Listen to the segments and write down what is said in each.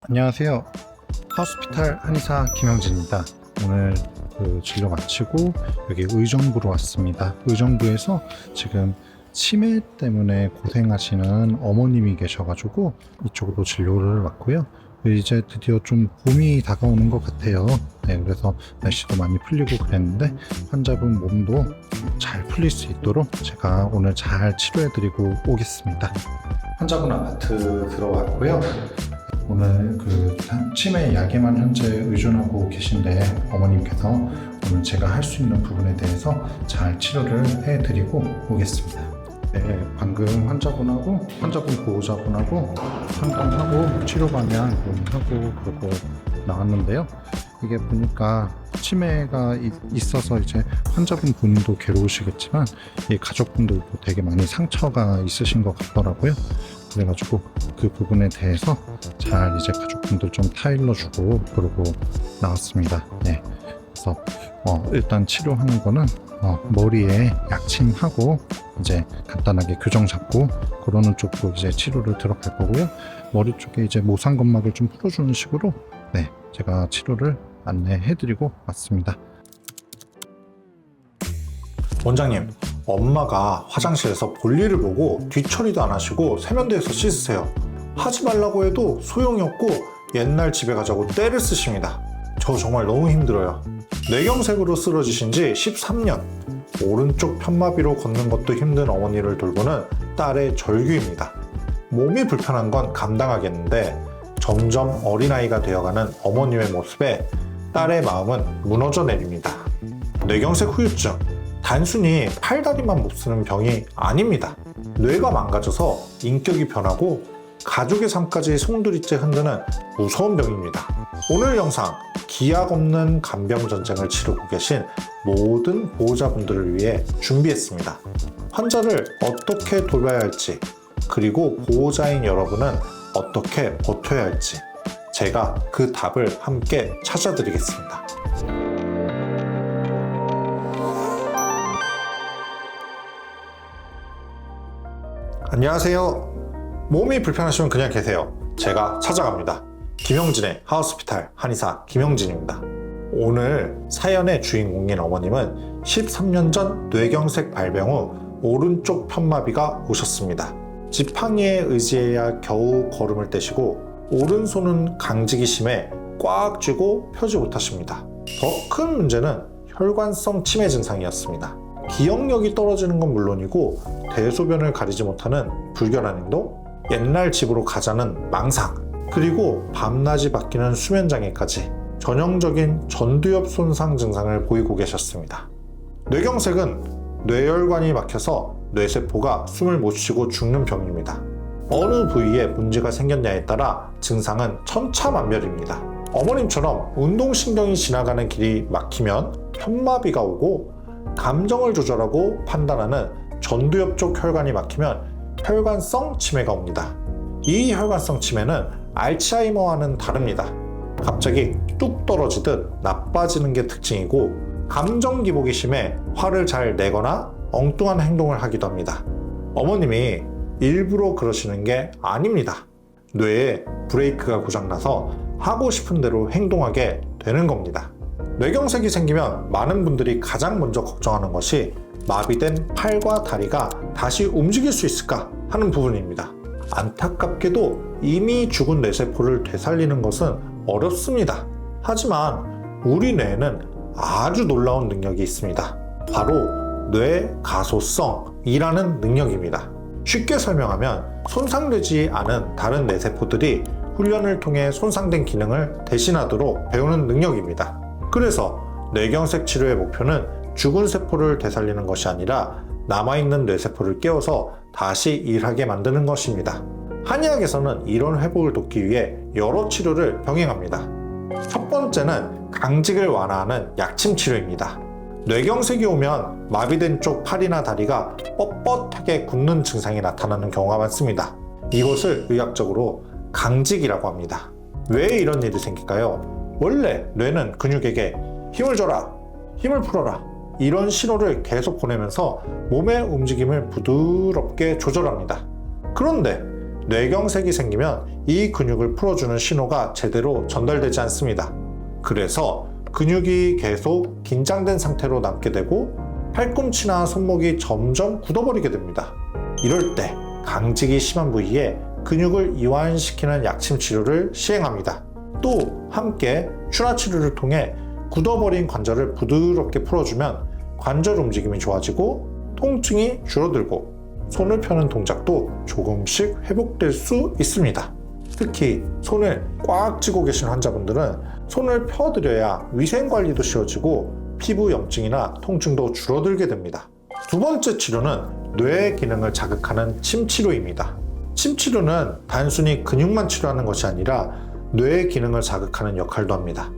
안녕하세요. 하우스피탈 한의사 김영진입니다. 오늘 진료 마치고 여기 의정부로 왔습니다. 의정부에서 지금 치매 때문에 고생하시는 어머님이 계셔가지고 이쪽으로 진료를 왔고요. 이제 드디어 좀 봄이 다가오는 것 같아요. 네, 그래서 날씨도 많이 풀리고 그랬는데 환자분 몸도 잘 풀릴 수 있도록 제가 오늘 잘 치료해드리고 오겠습니다. 환자분 아파트 들어왔고요. 오늘 치매 약에만 현재 의존하고 계신데 어머님께서 오늘 제가 할 수 있는 부분에 대해서 잘 치료를 해드리고 오겠습니다. 네, 방금 환자분 보호자분하고 상담하고 치료 방향하고 그러고 나왔는데요. 이게 보니까 치매가 있어서 이제 환자분 본인도 괴로우시겠지만 이 가족분들도 되게 많이 상처가 있으신 것 같더라고요. 그래가지고 그 부분에 대해서 잘 이제 가족분들 좀 타일러주고 그러고 나왔습니다. 네. 그래서 일단 치료하는 거는 머리에 약침하고 이제 간단하게 교정 잡고 그러는 쪽으로 이제 치료를 들어갈 거고요. 머리 쪽에 이제 모상건막을 좀 풀어주는 식으로 네, 제가 치료를 안내해드리고 왔습니다. 원장님, 엄마가 화장실에서 볼일을 보고 뒤처리도 안 하시고 세면대에서 씻으세요. 하지 말라고 해도 소용이 없고 옛날 집에 가자고 떼를 쓰십니다. 저 정말 너무 힘들어요. 뇌경색으로 쓰러지신 지 13년, 오른쪽 편마비로 걷는 것도 힘든 어머니를 돌보는 딸의 절규입니다. 몸이 불편한 건 감당하겠는데 점점 어린아이가 되어가는 어머님의 모습에 딸의 마음은 무너져 내립니다. 뇌경색 후유증, 단순히 팔다리만 못 쓰는 병이 아닙니다. 뇌가 망가져서 인격이 변하고 가족의 삶까지 송두리째 흔드는 무서운 병입니다. 오늘 영상, 기약 없는 간병 전쟁을 치르고 계신 모든 보호자분들을 위해 준비했습니다. 환자를 어떻게 돌봐야 할지, 그리고 보호자인 여러분은 어떻게 버텨야 할지 제가 그 답을 함께 찾아드리겠습니다. 안녕하세요. 몸이 불편하시면 그냥 계세요. 제가 찾아갑니다. 김영진의 하우스피탈 한의사 김영진입니다. 오늘 사연의 주인공인 어머님은 13년 전 뇌경색 발병 후 오른쪽 편마비가 오셨습니다. 지팡이에 의지해야 겨우 걸음을 떼시고 오른손은 강직이 심해 꽉 쥐고 펴지 못하십니다. 더 큰 문제는 혈관성 치매 증상이었습니다. 기억력이 떨어지는 건 물론이고 대소변을 가리지 못하는 불결한 행동, 옛날 집으로 가자는 망상, 그리고 밤낮이 바뀌는 수면장애까지 전형적인 전두엽 손상 증상을 보이고 계셨습니다. 뇌경색은 뇌혈관이 막혀서 뇌세포가 숨을 못 쉬고 죽는 병입니다. 어느 부위에 문제가 생겼냐에 따라 증상은 천차만별입니다. 어머님처럼 운동신경이 지나가는 길이 막히면 편마비가 오고, 감정을 조절하고 판단하는 전두엽 쪽 혈관이 막히면 혈관성 치매가 옵니다. 이 혈관성 치매는 알츠하이머와는 다릅니다. 갑자기 뚝 떨어지듯 나빠지는 게 특징이고, 감정 기복이 심해 화를 잘 내거나 엉뚱한 행동을 하기도 합니다. 어머님이 일부러 그러시는 게 아닙니다. 뇌에 브레이크가 고장나서 하고 싶은 대로 행동하게 되는 겁니다. 뇌경색이 생기면 많은 분들이 가장 먼저 걱정하는 것이 마비된 팔과 다리가 다시 움직일 수 있을까 하는 부분입니다. 안타깝게도 이미 죽은 뇌세포를 되살리는 것은 어렵습니다. 하지만 우리 뇌에는 아주 놀라운 능력이 있습니다. 바로 뇌가소성이라는 능력입니다. 쉽게 설명하면 손상되지 않은 다른 뇌세포들이 훈련을 통해 손상된 기능을 대신하도록 배우는 능력입니다. 그래서 뇌경색 치료의 목표는 죽은 세포를 되살리는 것이 아니라 남아있는 뇌세포를 깨워서 다시 일하게 만드는 것입니다. 한의학에서는 이런 회복을 돕기 위해 여러 치료를 병행합니다. 첫 번째는 강직을 완화하는 약침 치료입니다. 뇌경색이 오면 마비된 쪽 팔이나 다리가 뻣뻣하게 굳는 증상이 나타나는 경우가 많습니다. 이것을 의학적으로 강직이라고 합니다. 왜 이런 일이 생길까요? 원래 뇌는 근육에게 힘을 줘라, 힘을 풀어라, 이런 신호를 계속 보내면서 몸의 움직임을 부드럽게 조절합니다. 그런데 뇌경색이 생기면 이 근육을 풀어주는 신호가 제대로 전달되지 않습니다. 그래서 근육이 계속 긴장된 상태로 남게 되고 팔꿈치나 손목이 점점 굳어버리게 됩니다. 이럴 때 강직이 심한 부위에 근육을 이완시키는 약침 치료를 시행합니다. 또 함께 추나 치료를 통해 굳어버린 관절을 부드럽게 풀어주면 관절 움직임이 좋아지고 통증이 줄어들고 손을 펴는 동작도 조금씩 회복될 수 있습니다. 특히 손을 꽉 쥐고 계신 환자분들은 손을 펴드려야 위생관리도 쉬워지고 피부 염증이나 통증도 줄어들게 됩니다. 두 번째 치료는 뇌의 기능을 자극하는 침치료입니다. 침치료는 단순히 근육만 치료하는 것이 아니라 뇌의 기능을 자극하는 역할도 합니다.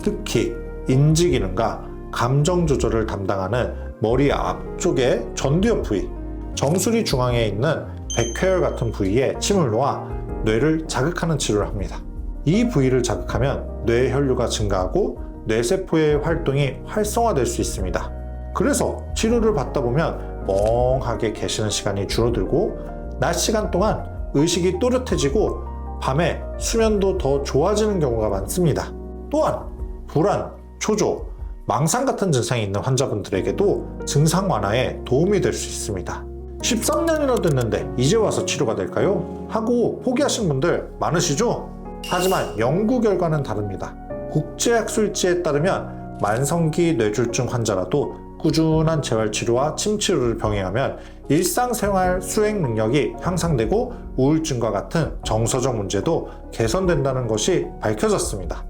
특히 인지 기능과 감정 조절을 담당하는 머리 앞쪽의 전두엽 부위, 정수리 중앙에 있는 백회열 같은 부위에 침을 놓아 뇌를 자극하는 치료를 합니다. 이 부위를 자극하면 뇌 혈류가 증가하고 뇌세포의 활동이 활성화될 수 있습니다. 그래서 치료를 받다 보면 멍하게 계시는 시간이 줄어들고 낮 시간 동안 의식이 또렷해지고 밤에 수면도 더 좋아지는 경우가 많습니다. 또한 불안, 초조, 망상 같은 증상이 있는 환자분들에게도 증상 완화에 도움이 될 수 있습니다. 13년이나 됐는데 이제 와서 치료가 될까요? 하고 포기하신 분들 많으시죠? 하지만 연구 결과는 다릅니다. 국제학술지에 따르면 만성기 뇌졸중 환자라도 꾸준한 재활치료와 침치료를 병행하면 일상생활 수행 능력이 향상되고 우울증과 같은 정서적 문제도 개선된다는 것이 밝혀졌습니다.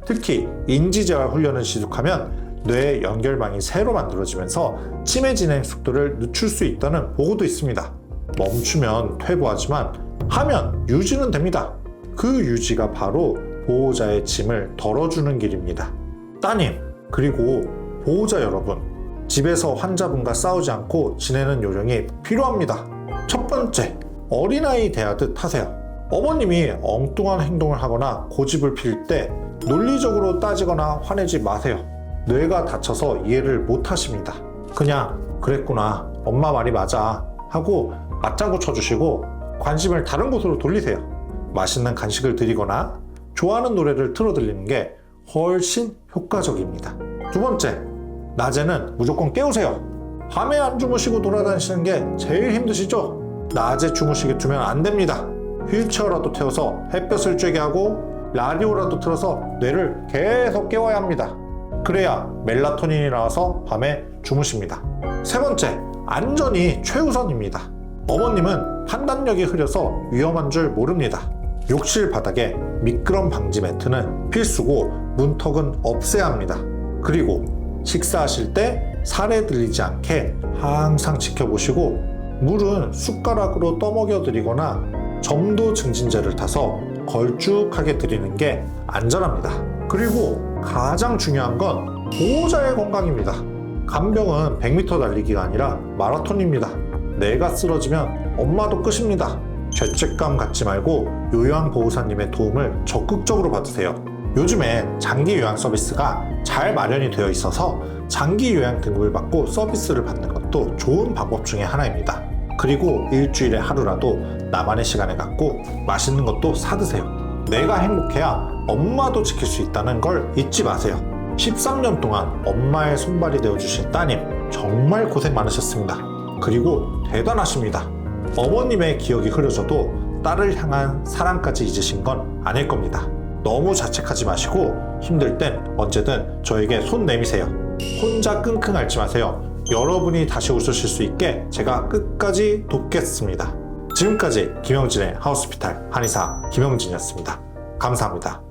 특히 인지재활 훈련을 지속하면 뇌의 연결망이 새로 만들어지면서 치매 진행 속도를 늦출 수 있다는 보고도 있습니다. 멈추면 퇴보하지만 하면 유지는 됩니다. 그 유지가 바로 보호자의 짐을 덜어주는 길입니다. 따님, 그리고 보호자 여러분, 집에서 환자분과 싸우지 않고 지내는 요령이 필요합니다. 첫 번째, 어린아이 대하듯 하세요. 어머님이 엉뚱한 행동을 하거나 고집을 피울 때 논리적으로 따지거나 화내지 마세요. 뇌가 다쳐서 이해를 못 하십니다. 그냥 그랬구나, 엄마 말이 맞아 하고 맞장구 쳐주시고 관심을 다른 곳으로 돌리세요. 맛있는 간식을 드리거나 좋아하는 노래를 틀어드리는 게 훨씬 효과적입니다. 두 번째, 낮에는 무조건 깨우세요. 밤에 안 주무시고 돌아다니시는 게 제일 힘드시죠? 낮에 주무시게 두면 안 됩니다. 휠체어라도 태워서 햇볕을 쬐게 하고 라디오라도 틀어서 뇌를 계속 깨워야 합니다. 그래야 멜라토닌이 나와서 밤에 주무십니다. 세 번째, 안전이 최우선입니다. 어머님은 판단력이 흐려서 위험한 줄 모릅니다. 욕실 바닥에 미끄럼 방지 매트는 필수고 문턱은 없애야 합니다. 그리고 식사하실 때 살에 들리지 않게 항상 지켜보시고 물은 숟가락으로 떠먹여 드리거나 점도 증진제를 타서 걸쭉하게 드리는 게 안전합니다. 그리고 가장 중요한 건 보호자의 건강입니다. 간병은 100m 달리기가 아니라 마라톤입니다. 내가 쓰러지면 엄마도 끝입니다. 죄책감 갖지 말고 요양보호사님의 도움을 적극적으로 받으세요. 요즘에 장기 요양 서비스가 잘 마련이 되어 있어서 장기 요양 등급을 받고 서비스를 받는 것도 좋은 방법 중에 하나입니다. 그리고 일주일에 하루라도 나만의 시간을 갖고 맛있는 것도 사드세요. 내가 행복해야 엄마도 지킬 수 있다는 걸 잊지 마세요. 13년 동안 엄마의 손발이 되어주신 따님, 정말 고생 많으셨습니다. 그리고 대단하십니다. 어머님의 기억이 흐려져도 딸을 향한 사랑까지 잊으신 건 아닐 겁니다. 너무 자책하지 마시고 힘들 땐 언제든 저에게 손 내미세요. 혼자 끙끙 앓지 마세요. 여러분이 다시 웃으실 수 있게 제가 끝까지 돕겠습니다. 지금까지 김영진의 하우스피탈 한의사 김영진이었습니다. 감사합니다.